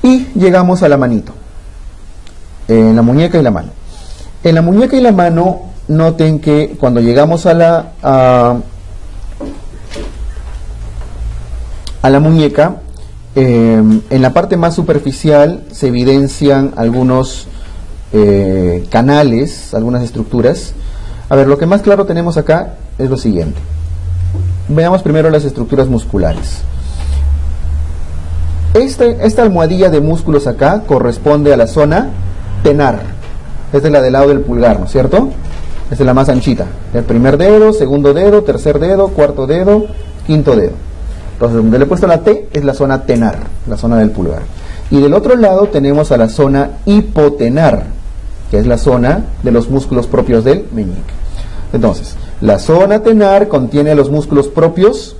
Y llegamos a la manito, en la muñeca y la mano. En la muñeca y la mano, noten que cuando llegamos a la muñeca, en la parte más superficial se evidencian algunos canales, algunas estructuras. A ver, lo que más claro tenemos acá es lo siguiente. Veamos primero las estructuras musculares. Esta almohadilla de músculos acá corresponde a la zona tenar. Esta es la del lado del pulgar, ¿no es cierto? Esta es la más anchita. El primer dedo, segundo dedo, tercer dedo, cuarto dedo, quinto dedo. Entonces, donde le he puesto la T es la zona tenar, la zona del pulgar. Y del otro lado tenemos a la zona hipotenar, que es la zona de los músculos propios del meñique. Entonces, la zona tenar contiene los músculos propios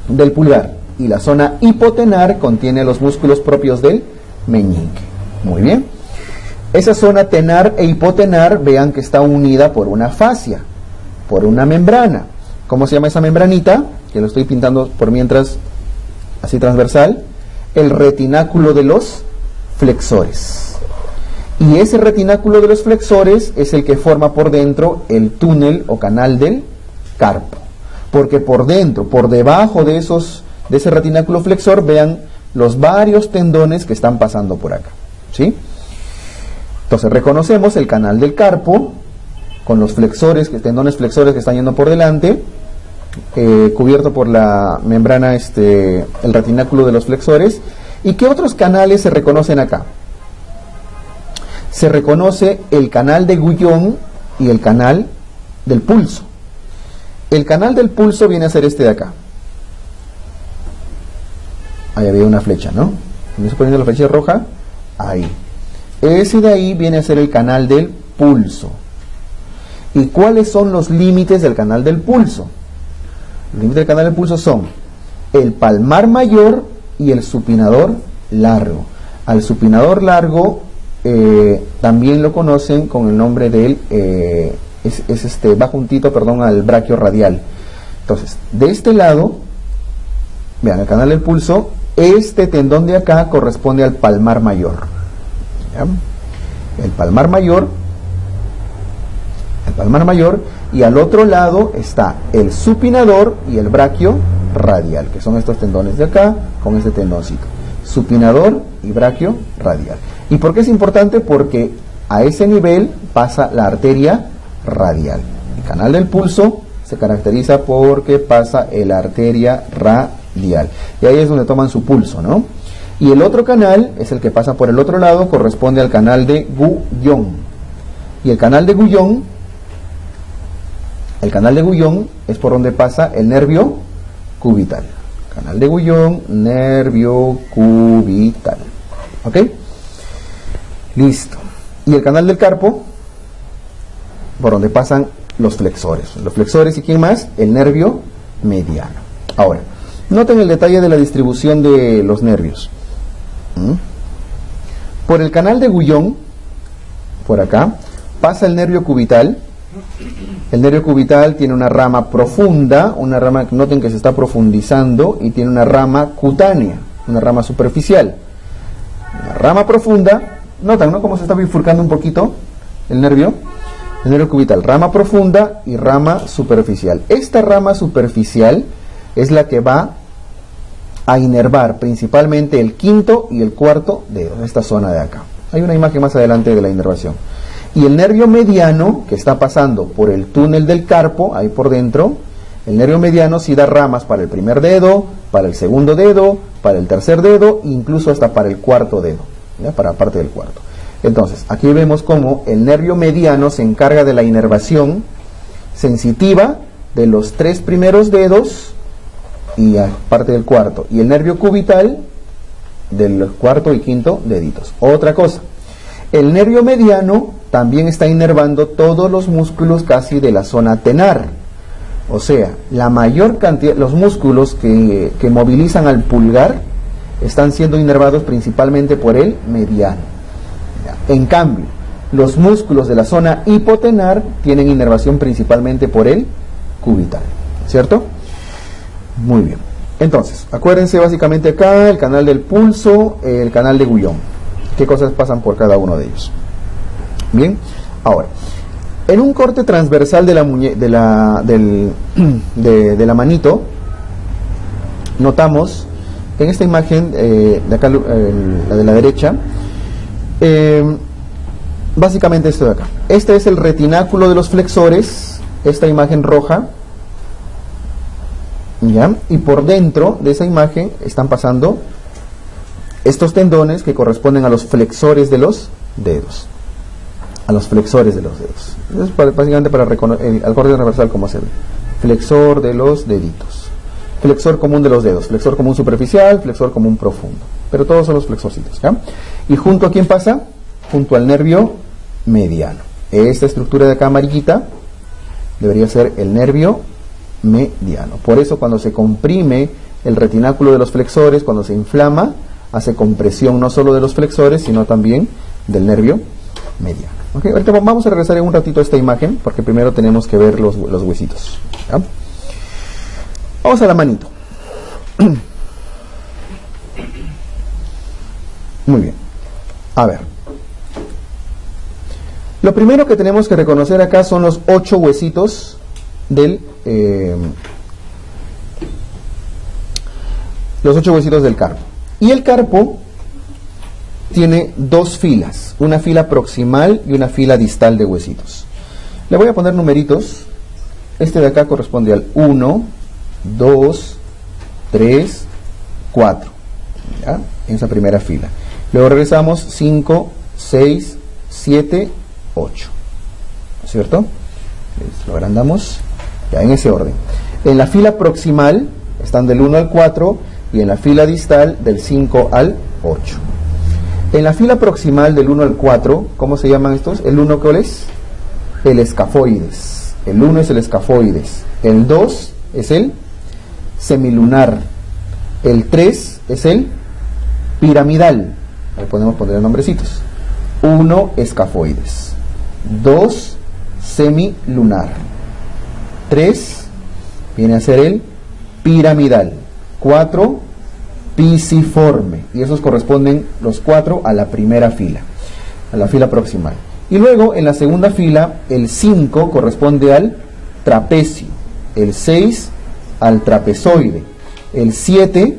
del pulgar y la zona hipotenar contiene los músculos propios del meñique. Muy bien. Esa zona tenar e hipotenar, vean que está unida por una fascia, por una membrana. ¿Cómo se llama esa membranita? Que lo estoy pintando por mientras así transversal. El retináculo de los flexores. Y ese retináculo de los flexores es el que forma por dentro el túnel o canal del carpo. Porque por dentro, por debajo de ese retináculo flexor, vean los varios tendones que están pasando por acá. ¿Sí? Entonces reconocemos el canal del carpo con los flexores, tendones flexores que están yendo por delante, cubierto por la membrana, el retináculo de los flexores. ¿Y qué otros canales se reconocen acá? Se reconoce el canal de Guyon y el canal del pulso. El canal del pulso viene a ser este de acá. Ahí había una flecha, ¿no? ¿Me estoy poniendo la flecha roja? Ahí. Ese de ahí viene a ser el canal del pulso. ¿Y cuáles son los límites del canal del pulso? Los límites del canal del pulso son el palmar mayor y el supinador largo. Al supinador largo también lo conocen con el nombre del va juntito, perdón, al braquio radial. Entonces, de este lado, vean, el canal del pulso, este tendón de acá corresponde al palmar mayor. ¿Ya? El palmar mayor, y al otro lado está el supinador y el braquio radial, que son estos tendones de acá con este tendoncito. Supinador y braquio radial. ¿Y por qué es importante? Porque a ese nivel pasa la arteria radial. El canal del pulso se caracteriza porque pasa la arteria radial. Y ahí es donde toman su pulso, ¿no? Y el otro canal es el que pasa por el otro lado, corresponde al canal de Guyon. Y el canal de Guyon es por donde pasa el nervio cubital. Canal de Guyon, nervio cubital. ¿Ok? Listo. Y el canal del carpo, por donde pasan los flexores. Los flexores, ¿y quién más? El nervio mediano. Ahora, noten el detalle de la distribución de los nervios. Por el canal de Guyon, por acá, pasa el nervio cubital. El nervio cubital tiene una rama profunda, una rama, noten que se está profundizando, y tiene una rama cutánea, una rama superficial. Una rama profunda, notan, ¿no? Cómo se está bifurcando un poquito el nervio cubital, rama profunda y rama superficial. Esta rama superficial es la que va a inervar principalmente el quinto y el cuarto dedo, esta zona de acá. Hay una imagen más adelante de la inervación. Y el nervio mediano, que está pasando por el túnel del carpo, ahí por dentro, el nervio mediano sí da ramas para el primer dedo, para el segundo dedo, para el tercer dedo, incluso hasta para el cuarto dedo, ¿ya? Para parte del cuarto. Entonces, aquí vemos cómo el nervio mediano se encarga de la inervación sensitiva de los tres primeros dedos y parte del cuarto, y el nervio cubital del cuarto y quinto deditos. Otra cosa, el nervio mediano también está inervando todos los músculos casi de la zona tenar. O sea, la mayor cantidad, los músculos que movilizan al pulgar están siendo inervados principalmente por el mediano. En cambio, los músculos de la zona hipotenar tienen inervación principalmente por el cubital, ¿cierto? Muy bien. Entonces, acuérdense básicamente acá el canal del pulso, el canal de Guyon. ¿Qué cosas pasan por cada uno de ellos? Bien, ahora, en un corte transversal de la manito, notamos en esta imagen de acá, la de la derecha, básicamente esto de acá. Este es el retináculo de los flexores, esta imagen roja, ¿ya? Y por dentro de esa imagen están pasando estos tendones que corresponden a los flexores de los dedos. A los flexores de los dedos. Entonces, básicamente para reconocer al corte transversal, ¿cómo se ve? Flexor de los deditos. Flexor común de los dedos. Flexor común superficial, flexor común profundo. Pero todos son los flexorcitos, ¿ya? ¿Y junto a quién pasa? Junto al nervio mediano. Esta estructura de acá amarillita debería ser el nervio mediano. Por eso cuando se comprime el retináculo de los flexores, cuando se inflama, hace compresión no solo de los flexores, sino también del nervio mediano. Okay, ahorita vamos a regresar en un ratito a esta imagen, porque primero tenemos que ver los huesitos, ¿ya? Vamos a la manito. Muy bien. A ver. Lo primero que tenemos que reconocer acá son los 8 huesitos del carpo. Y el carpo tiene 2 filas, una fila proximal y una fila distal de huesitos. Le voy a poner numeritos. Este de acá corresponde al 1, 2, 3, 4, ¿ya? En esa primera fila. Luego regresamos 5, 6, 7, 8, ¿cierto? Lo agrandamos ya en ese orden. En la fila proximal están del 1 al 4 y en la fila distal del 5 al 8. En la fila proximal del 1 al 4, ¿cómo se llaman estos? El 1, ¿cuál es? El escafoides. El 1 es el escafoides. El 2 es el semilunar. El 3 es el piramidal. Ahí podemos poner nombrecitos. 1 escafoides. 2 semilunar. 3 viene a ser el piramidal. 4 pisiforme. Y esos corresponden los 4 a la primera fila, a la fila proximal. Y luego en la segunda fila el 5 corresponde al trapecio, el 6 al trapezoide, el 7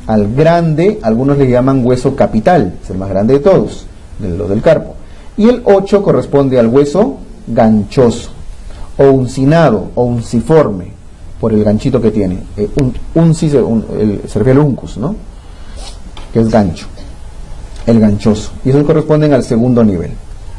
al grande, algunos le llaman hueso capital, es el más grande de todos, de los del carpo. Y el 8 corresponde al hueso ganchoso, o uncinado, o unciforme, por el ganchito que tiene. Se refiere al uncus, ¿no? Que es gancho, el ganchoso. Y esos corresponden al segundo nivel,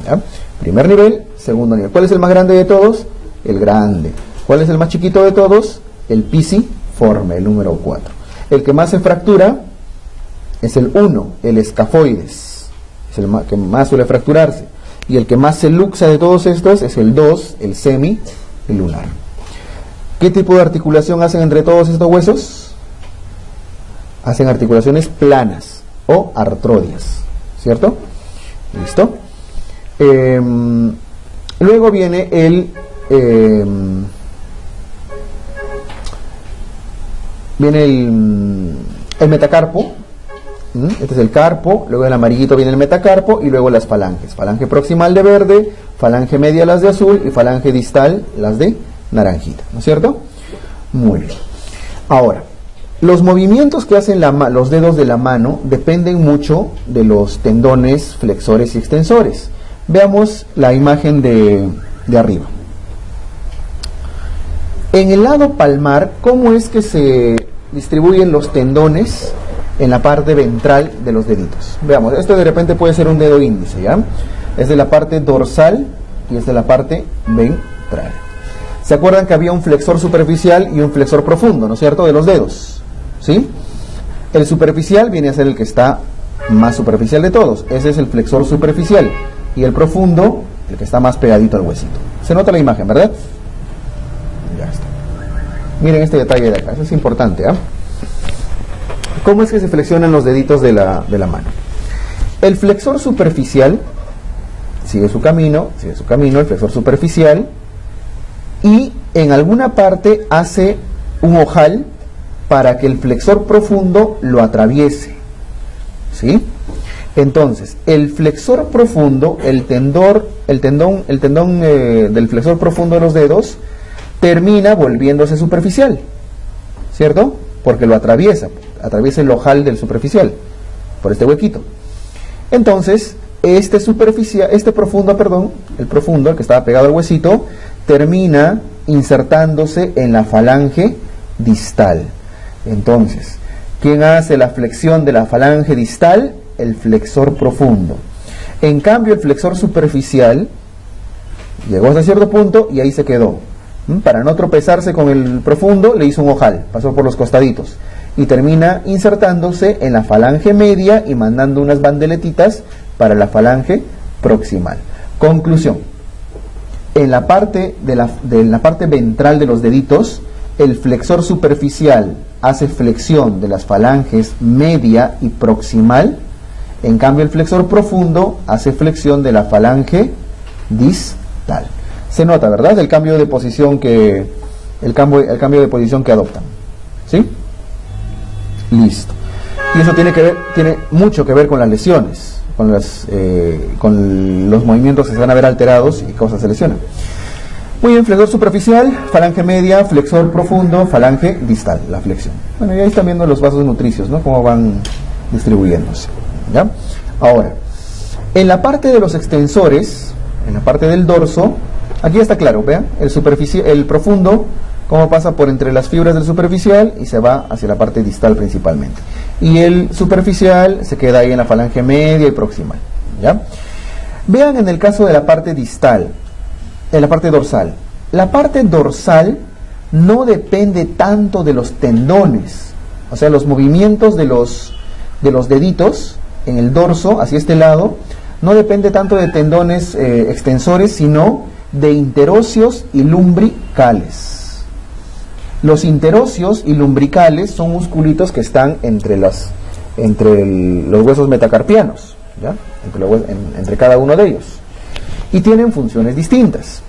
¿ya? Primer nivel, segundo nivel. ¿Cuál es el más grande de todos? El grande. ¿Cuál es el más chiquito de todos? El pisiforme, el número 4. El que más se fractura es el 1, el escafoides, es el que más suele fracturarse. Y el que más se luxa de todos estos es el 2, el semilunar. ¿Qué tipo de articulación hacen entre todos estos huesos? Hacen articulaciones planas o artrodias, ¿cierto? ¿Listo? Luego viene el metacarpo. Este es el carpo, luego el amarillito viene el metacarpo y luego las falanges. Falange proximal de verde, falange media las de azul y falange distal las de naranjita, ¿no es cierto? Muy bien. Ahora, los movimientos que hacen los dedos de la mano dependen mucho de los tendones flexores y extensores. Veamos la imagen de arriba. En el lado palmar, ¿cómo es que se distribuyen los tendones en la parte ventral de los deditos? Veamos, esto de repente puede ser un dedo índice, ¿ya? Es de la parte dorsal y es de la parte ventral. ¿Se acuerdan que había un flexor superficial y un flexor profundo, ¿no es cierto? De los dedos, ¿sí? El superficial viene a ser el que está más superficial de todos. Ese es el flexor superficial. Y el profundo, el que está más pegadito al huesito. Se nota la imagen, ¿verdad? Ya está. Miren este detalle de acá, eso es importante, ¿ah? ¿Cómo es que se flexionan los deditos de la mano? El flexor superficial sigue su camino, el flexor superficial, y en alguna parte hace un ojal para que el flexor profundo lo atraviese, ¿sí? Entonces, el flexor profundo, el tendón del flexor profundo de los dedos, termina volviéndose superficial, ¿cierto? Porque lo atraviesa el ojal del superficial, por este huequito. Entonces, el profundo, el que estaba pegado al huesito, termina insertándose en la falange distal. Entonces, ¿quién hace la flexión de la falange distal? El flexor profundo. En cambio, el flexor superficial llegó hasta cierto punto y ahí se quedó. Para no tropezarse con el profundo, le hizo un ojal, pasó por los costaditos y termina insertándose en la falange media y mandando unas bandeletitas para la falange proximal. Conclusión: en la parte ventral de los deditos, el flexor superficial hace flexión de las falanges media y proximal. En cambio, el flexor profundo hace flexión de la falange distal. Se nota, ¿verdad? El cambio de posición que adoptan. ¿Sí? Listo. Y eso tiene mucho que ver con las lesiones, con los movimientos que se van a ver alterados y cosas se lesionan. Muy bien, flexor superficial, falange media, flexor profundo, falange distal, la flexión. Bueno, y ahí están viendo los vasos nutricios, ¿no? Cómo van distribuyéndose. ¿Ya? Ahora, en la parte de los extensores, en la parte del dorso, aquí ya está claro, vean, el profundo, cómo pasa por entre las fibras del superficial y se va hacia la parte distal principalmente. Y el superficial se queda ahí en la falange media y proximal. ¿Ya? Vean en el caso de la parte distal, en la parte dorsal. La parte dorsal no depende tanto de los tendones, o sea, los movimientos de los deditos en el dorso, hacia este lado, no depende tanto de tendones extensores, sino de interóseos y lumbricales. Los interóseos y lumbricales son musculitos que están entre los huesos metacarpianos, ¿ya? Entre cada uno de ellos, y tienen funciones distintas.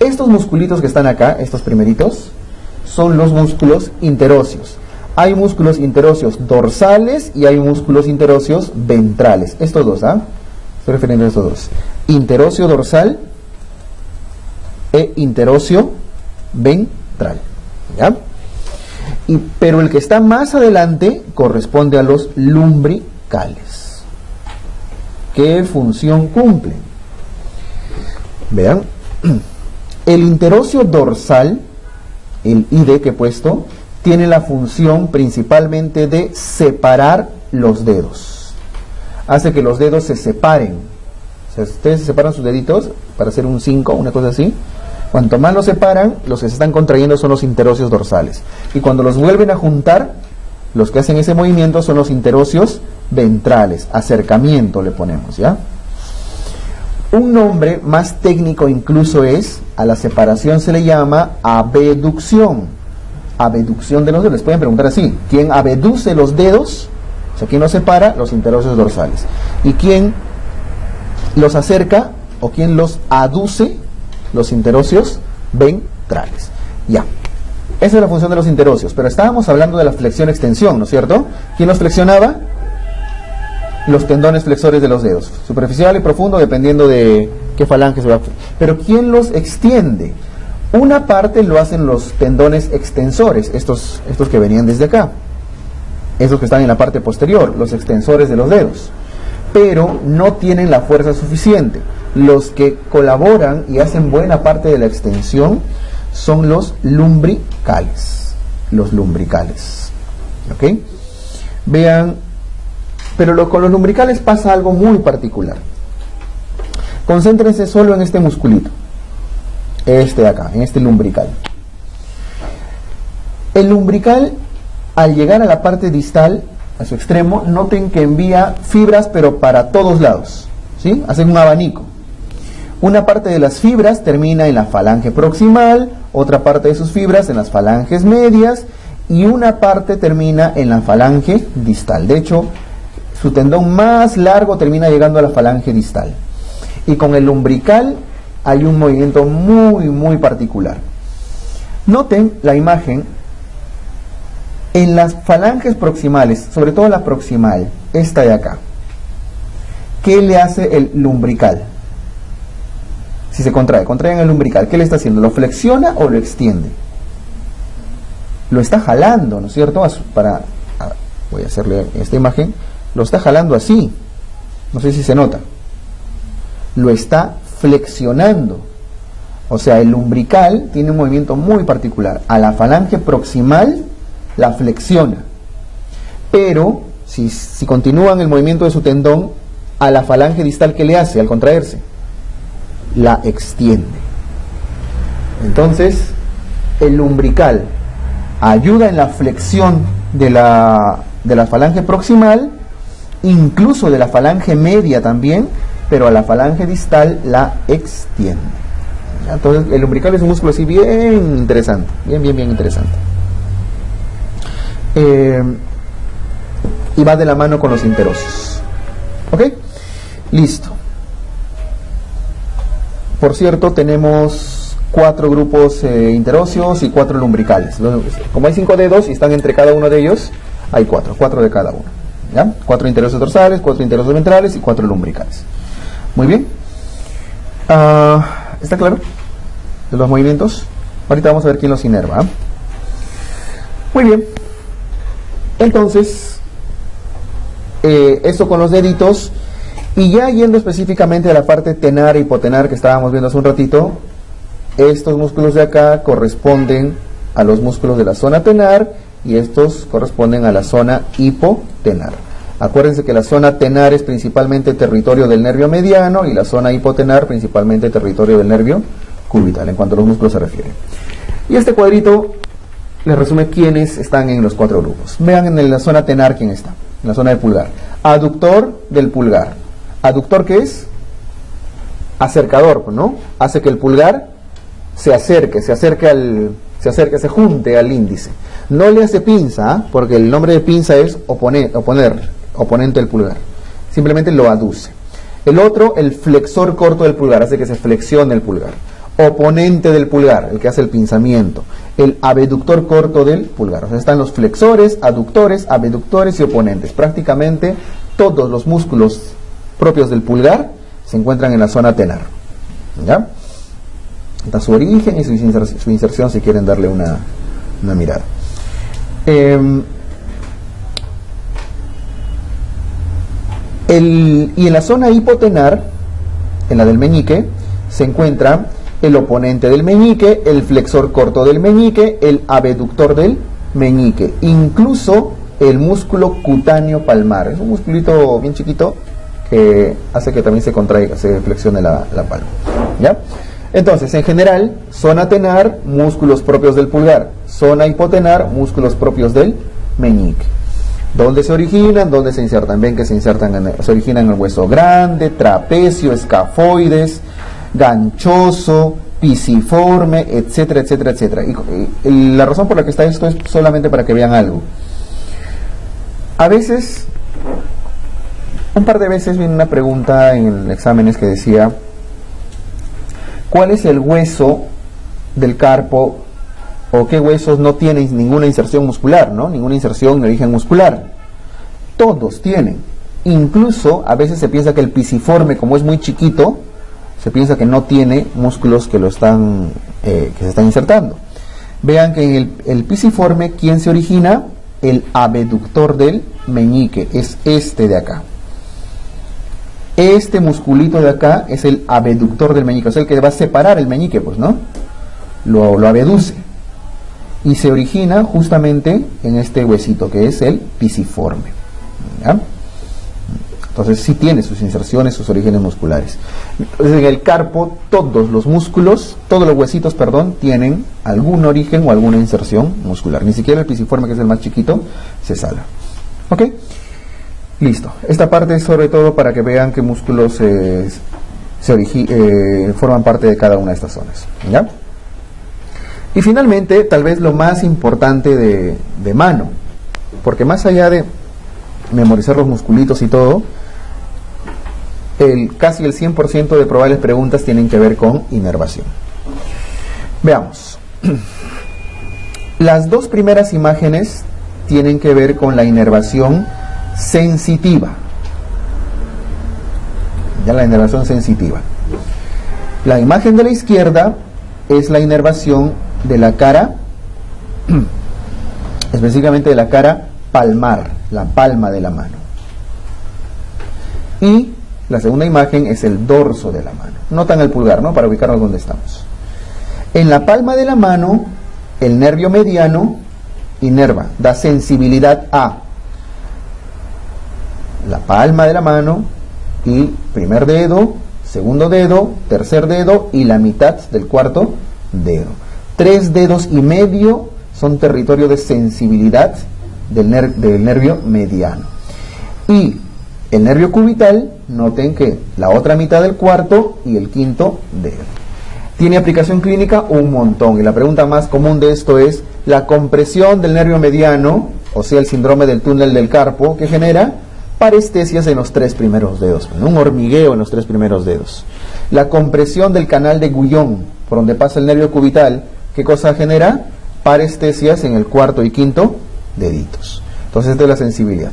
Estos musculitos que están acá, estos primeritos, son los músculos interóseos. Hay músculos interóseos dorsales y hay músculos interóseos ventrales. Estos dos, estoy refiriendo a estos dos: interóseo dorsal e interóseo ventral. ¿Ya? Pero el que está más adelante corresponde a los lumbricales. ¿Qué función cumplen? Vean, el interóseo dorsal, el ID que he puesto, tiene la función principalmente de separar los dedos. Hace que los dedos se separen. O sea, ustedes se separan sus deditos para hacer un 5, una cosa así. Cuanto más los separan, los que se están contrayendo son los interóseos dorsales. Y cuando los vuelven a juntar, los que hacen ese movimiento son los interóseos ventrales. Acercamiento le ponemos, ¿ya? Un nombre más técnico incluso es, a la separación se le llama abducción. Abducción de los dedos. Les pueden preguntar así: ¿quién abduce los dedos? O sea, ¿quién los separa? Los interóseos dorsales. ¿Y quién los acerca o quién los aduce? Los interóseos ventrales. Ya. Esa es la función de los interóseos. Pero estábamos hablando de la flexión-extensión, ¿no es cierto? ¿Quién los flexionaba? Los tendones flexores de los dedos. Superficial y profundo, dependiendo de qué falange se va. Pero ¿quién los extiende? Una parte lo hacen los tendones extensores, estos que venían desde acá, estos que están en la parte posterior, los extensores de los dedos, pero no tienen la fuerza suficiente. Los que colaboran y hacen buena parte de la extensión son los lumbricales. ¿Ok? Vean, pero con los lumbricales pasa algo muy particular. Concéntrense solo en este musculito. Este de acá, en este lumbrical. El lumbrical, al llegar a la parte distal, a su extremo, noten que envía fibras, pero para todos lados, ¿sí? Hacen un abanico. Una parte de las fibras termina en la falange proximal, otra parte de sus fibras en las falanges medias, y una parte termina en la falange distal. De hecho, su tendón más largo termina llegando a la falange distal. Y con el lumbrical hay un movimiento muy, muy particular. Noten la imagen En las falanges proximales, sobre todo la proximal, esta de acá, ¿qué le hace el lumbrical? Si se contrae en el lumbrical, ¿qué le está haciendo? ¿Lo flexiona o lo extiende? Lo está jalando, ¿no es cierto? Voy a hacerle esta imagen. Lo está jalando así. No sé si se nota. Lo está flexionando. O sea, el lumbrical tiene un movimiento muy particular. A la falange proximal la flexiona. Pero, si continúan el movimiento de su tendón, a la falange distal, ¿qué le hace al contraerse? La extiende. Entonces, el lumbrical ayuda en la flexión de la falange proximal, incluso de la falange media también, pero a la falange distal la extiende. Entonces, el lumbrical es un músculo así bien interesante, bien interesante. Y va de la mano con los interosos. ¿Ok? Listo. Por cierto, tenemos 4 grupos interóseos y 4 lumbricales. Como hay 5 dedos y están entre cada uno de ellos, hay 4 de cada uno. ¿Ya? 4 interosos dorsales, 4 interosos ventrales y 4 lumbricales. Muy bien. ¿Está claro? De los movimientos. Ahorita vamos a ver quién los inerva. Muy bien. Entonces, esto con los deditos. Y ya yendo específicamente a la parte tenar e hipotenar que estábamos viendo hace un ratito, estos músculos de acá corresponden a los músculos de la zona tenar y estos corresponden a la zona hipotenar. Acuérdense que la zona tenar es principalmente territorio del nervio mediano y la zona hipotenar principalmente territorio del nervio cubital, en cuanto a los músculos se refiere. Y este cuadrito les resume quiénes están en los 4 grupos. Vean en la zona tenar quién está, en la zona del pulgar. Aductor del pulgar. ¿Aductor qué es? Acercador, ¿no? Hace que el pulgar se junte al índice. No le hace pinza, porque el nombre de pinza es oponente del pulgar. Simplemente lo aduce. El otro, el flexor corto del pulgar, hace que se flexione el pulgar. Oponente del pulgar, el que hace el pinzamiento. El abductor corto del pulgar. O sea, están los flexores, aductores, abductores y oponentes. Prácticamente todos los músculos propios del pulgar se encuentran en la zona tenar. ¿Ya? Está su origen y su inserción si quieren darle una mirada. Y en la zona hipotenar, en la del meñique, se encuentra el oponente del meñique, el flexor corto del meñique, el abductor del meñique, incluso el músculo cutáneo palmar. Es un musculito bien chiquito que hace que también se contraiga, se flexione la palma. ¿Ya? Entonces, en general, zona tenar, músculos propios del pulgar. Zona hipotenar, músculos propios del meñique. ¿Dónde se originan? ¿Dónde se insertan? Ven que se originan en el hueso grande, trapecio, escafoides, ganchoso, pisiforme, etcétera, etcétera, etcétera. Y la razón por la que está esto es solamente para que vean algo. A veces, un par de veces viene una pregunta en exámenes que decía: ¿cuál es el hueso del carpo o qué huesos no tienen ninguna inserción muscular, ¿no? Ninguna inserción de origen muscular? Todos tienen. Incluso a veces se piensa que el pisiforme, como es muy chiquito, se piensa que no tiene músculos que se están insertando. Vean que en el pisiforme, ¿quién se origina? El abductor del meñique, es este de acá. Este musculito de acá es el abductor del meñique, es el que va a separar el meñique, pues, ¿no? Lo abduce. Y se origina justamente en este huesito, que es el pisiforme. ¿Ya? Entonces sí tiene sus inserciones, sus orígenes musculares. Entonces, en el carpo, todos los huesitos, tienen algún origen o alguna inserción muscular. Ni siquiera el pisiforme, que es el más chiquito, se salva. ¿Ok? Listo. Esta parte es sobre todo para que vean qué músculos forman parte de cada una de estas zonas. ¿Ya? Y finalmente, tal vez lo más importante de mano, porque más allá de memorizar los musculitos y todo, casi el 100% de probables preguntas tienen que ver con inervación. Veamos. Las dos primeras imágenes tienen que ver con la inervación sensitiva. Ya la inervación sensitiva. La imagen de la izquierda es la inervación de la cara, específicamente de la cara palmar, la palma de la mano. Y la segunda imagen es el dorso de la mano. Notan el pulgar, ¿no? Para ubicarnos donde estamos. En la palma de la mano, el nervio mediano inerva, da sensibilidad a la palma de la mano y primer dedo, segundo dedo, tercer dedo y la mitad del cuarto dedo. 3 dedos y medio son territorio de sensibilidad del nervio mediano. Y el nervio cubital, noten que la otra mitad del cuarto y el quinto dedo. Tiene aplicación clínica un montón, y la pregunta más común de esto es la compresión del nervio mediano, o sea el síndrome del túnel del carpo, que genera parestesias en los 3 primeros dedos, un hormigueo en los 3 primeros dedos. La compresión del canal de Guyon, por donde pasa el nervio cubital, ¿qué cosa genera? Parestesias en el cuarto y quinto deditos. Entonces esta es la sensibilidad.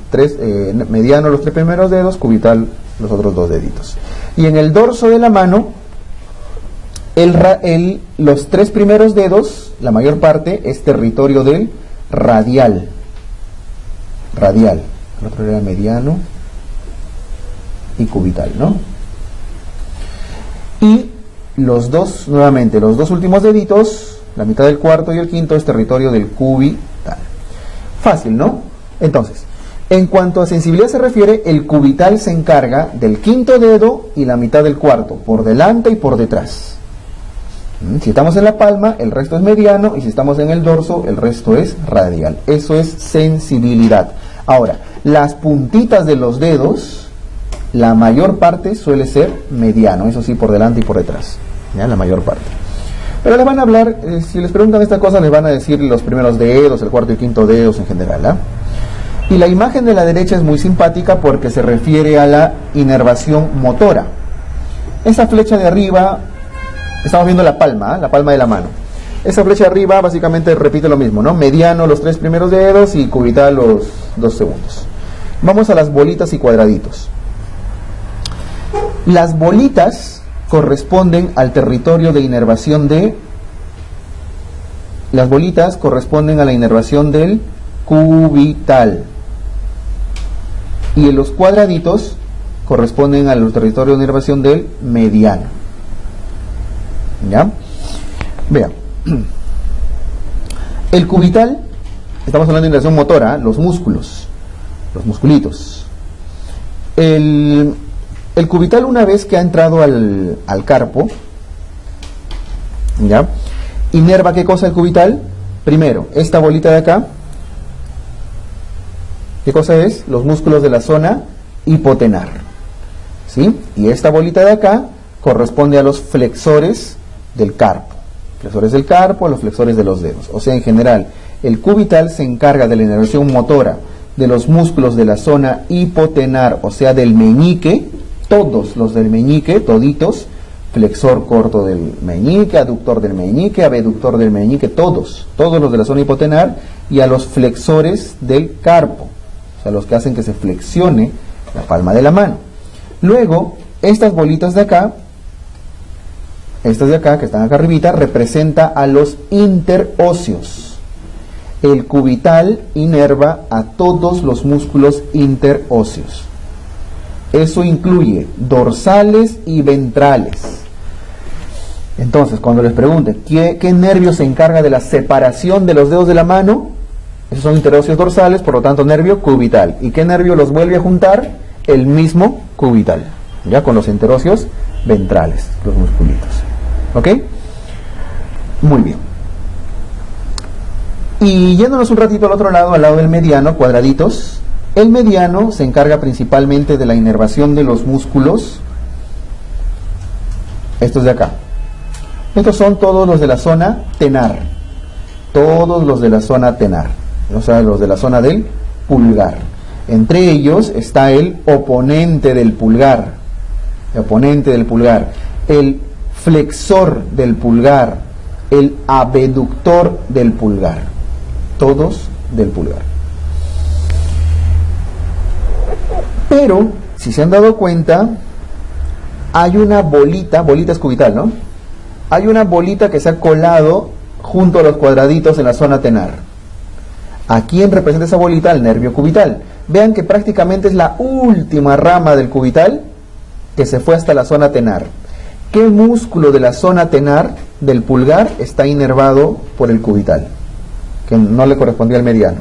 Mediano los 3 primeros dedos, cubital los otros 2 deditos. Y en el dorso de la mano, los 3 primeros dedos, la mayor parte, es territorio del radial. Radial. El otro era mediano y cubital, ¿no? Y los dos, nuevamente, los 2 últimos deditos, la mitad del cuarto y el quinto, es territorio del cubital. Fácil, ¿no? Entonces, en cuanto a sensibilidad se refiere, el cubital se encarga del quinto dedo y la mitad del cuarto, por delante y por detrás. Si estamos en la palma, el resto es mediano, y si estamos en el dorso, el resto es radial. Eso es sensibilidad. Ahora, las puntitas de los dedos, la mayor parte suele ser mediano, eso sí, por delante y por detrás, ¿ya? La mayor parte. Pero les van a hablar, si les preguntan esta cosa, les van a decir los primeros dedos, el cuarto y quinto dedos en general, ¿ah? Y la imagen de la derecha es muy simpática porque se refiere a la inervación motora. Esa flecha de arriba, estamos viendo la palma, ¿eh? La palma de la mano. Esa flecha de arriba básicamente repite lo mismo, ¿no? Mediano los 3 primeros dedos y cubital los 2 segundos. Vamos a las bolitas y cuadraditos. Las bolitas corresponden al territorio de inervación de... Las bolitas corresponden a la inervación del cubital. Y los cuadraditos corresponden al territorio de inervación del mediano. ¿Ya? Vean. El cubital, estamos hablando de inervación motora, los músculos, los musculitos. El cubital, una vez que ha entrado al carpo, ¿ya? Inerva, ¿qué cosa el cubital? Primero, esta bolita de acá, ¿qué cosa es? Los músculos de la zona hipotenar, ¿sí? Y esta bolita de acá corresponde a los flexores del carpo. Flexores del carpo, a los flexores de los dedos. O sea, en general, el cubital se encarga de la inervación motora de los músculos de la zona hipotenar, o sea, del meñique, todos los del meñique, toditos, flexor corto del meñique, aductor del meñique, abductor del meñique, todos los de la zona hipotenar, y a los flexores del carpo, o sea, los que hacen que se flexione la palma de la mano. Luego, estas bolitas de acá, estas de acá, que están acá arribita, representa a los interóseos. El cubital inerva a todos los músculos interóseos. Eso incluye dorsales y ventrales. Entonces, cuando les pregunten ¿qué nervio se encarga de la separación de los dedos de la mano? Esos son interóseos dorsales, por lo tanto nervio cubital. ¿Y qué nervio los vuelve a juntar? El mismo cubital, ya con los interóseos ventrales, los musculitos. ¿Ok? Muy bien. Y yéndonos un ratito al otro lado, al lado del mediano, cuadraditos. El mediano se encarga principalmente de la inervación de los músculos, estos de acá. Estos son todos los de la zona tenar. Todos los de la zona tenar. O sea, los de la zona del pulgar. Entre ellos está el oponente del pulgar. El oponente del pulgar. El flexor del pulgar, el abductor del pulgar, todos del pulgar. Pero, si se han dado cuenta, hay una bolita es cubital, ¿no? Hay una bolita que se ha colado junto a los cuadraditos en la zona tenar. ¿A quién representa esa bolita? Al nervio cubital. Vean que prácticamente es la última rama del cubital que se fue hasta la zona tenar. ¿Qué músculo de la zona tenar del pulgar está inervado por el cubital? Que no le correspondía al mediano.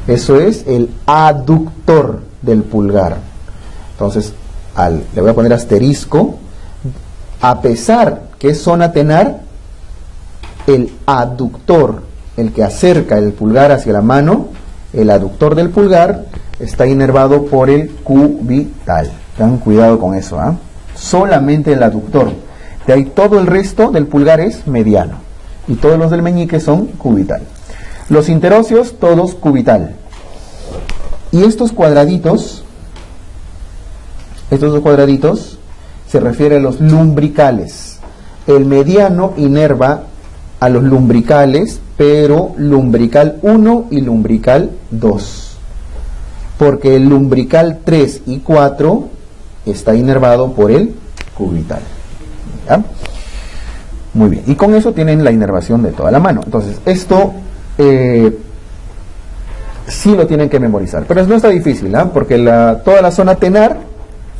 Eso es el aductor del pulgar. Entonces, le voy a poner asterisco. A pesar que es zona tenar, el aductor, el que acerca el pulgar hacia la mano, el aductor del pulgar, está inervado por el cubital. Tengan cuidado con eso, ¿ah? Solamente el aductor. De ahí todo el resto del pulgar es mediano. Y todos los del meñique son cubital. Los interóseos, todos cubital. Y estos cuadraditos, estos dos cuadraditos, se refiere a los lumbricales. El mediano inerva a los lumbricales, pero lumbrical 1 y lumbrical 2. Porque el lumbrical 3 y 4 está inervado por el cubital. ¿Ya? Muy bien. Y con eso tienen la inervación de toda la mano. Entonces, esto sí lo tienen que memorizar. Pero no está difícil, ¿ah? Porque toda la zona tenar,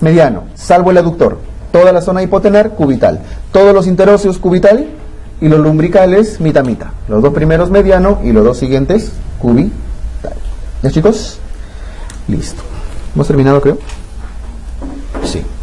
mediano, salvo el aductor. Toda la zona hipotenar, cubital. Todos los interóseos, cubital. Y los lumbricales, mitad-mitad. Los dos primeros mediano y los dos siguientes, cubital. ¿Ya, chicos? Listo. ¿Hemos terminado, creo? Sí.